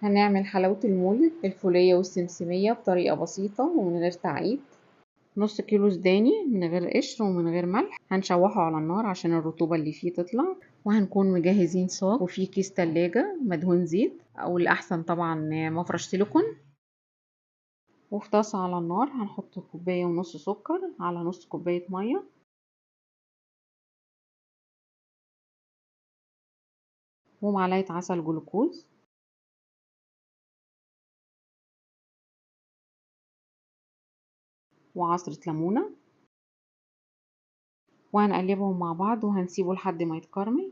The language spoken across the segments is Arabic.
هنعمل حلاوة المولد الفولية والسمسمية بطريقة بسيطة ومن غير تعقيد. نص كيلو سوداني من غير قشر ومن غير ملح، هنشوحه على النار عشان الرطوبة اللي فيه تطلع. وهنكون مجهزين صاج وفيه كيس تلاجة مدهون زيت، او الاحسن طبعا مفرش سيليكون. وفي طاسة على النار هنحط كوباية ونص سكر على نص كوباية مية، ومعلقة عسل جلوكوز، وعصرة ليمونة، وهنقلبهم مع بعض وهنسيبه لحد ما يتكرمل.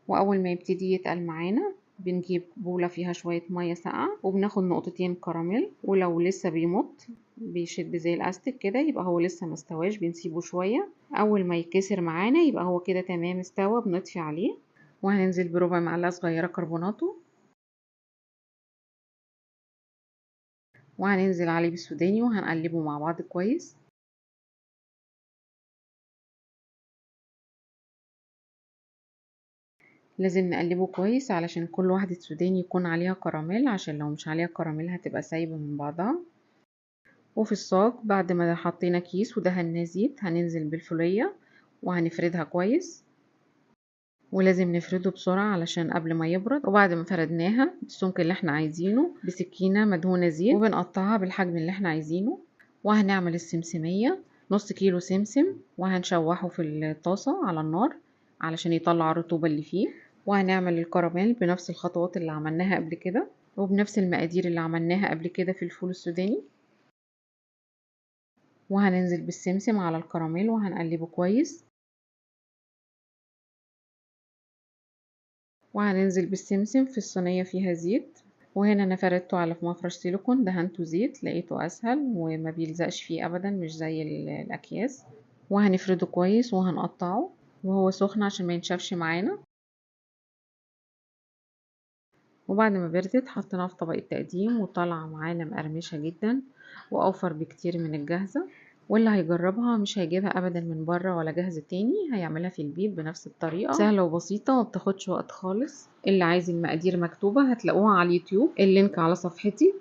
واول ما يبتدي يتقل معانا بنجيب بولة فيها شوية مية ساقعة وبناخد نقطتين كراميل، ولو لسه بيمط بيشد زي الاستيك كده يبقى هو لسه مستواش، بنسيبه شوية. اول ما يتكسر معانا يبقى هو كده تمام استوى، بنطفي عليه. وهننزل بربع معلقة صغيرة كربوناتو، وهننزل عليه بالسوداني وهنقلبه مع بعض كويس. لازم نقلبه كويس علشان كل واحدة سوداني يكون عليها كراميل، عشان لو مش عليها كراميل هتبقى سايبة من بعضها. وفي الصاج بعد ما حطينا كيس ودهنا زيت هننزل بالفولية وهنفردها كويس، ولازم نفرده بسرعة علشان قبل ما يبرد. وبعد ما فردناها بالسمك اللي احنا عايزينه بسكينة مدهونة زيت وبنقطعها بالحجم اللي احنا عايزينه. وهنعمل السمسمية نص كيلو سمسم وهنشوحه في الطاسة على النار علشان يطلع الرطوبة اللي فيه. وهنعمل الكراميل بنفس الخطوات اللي عملناها قبل كده وبنفس المقادير اللي عملناها قبل كده في الفول السوداني. وهننزل بالسمسم على الكراميل وهنقلبه كويس. وهننزل بالسمسم في الصينية فيها زيت، وهنا انا فردته على في مفرش سيليكون دهنته زيت، لقيته اسهل وما بيلزقش فيه ابدا مش زي الاكياس. وهنفرده كويس وهنقطعه وهو سخن عشان ما ينشفش معانا. وبعد ما بردت حطيناها في طبق التقديم وطالعة معانا مقرمشة جدا واوفر بكتير من الجاهزة. واللي هيجربها مش هيجيبها ابدا من بره ولا جاهزة تاني، هيعملها في البيت بنفس الطريقة، سهلة وبسيطة وما بتاخدش وقت خالص. اللي عايز المقادير مكتوبة هتلاقوها على اليوتيوب، اللينك على صفحتي.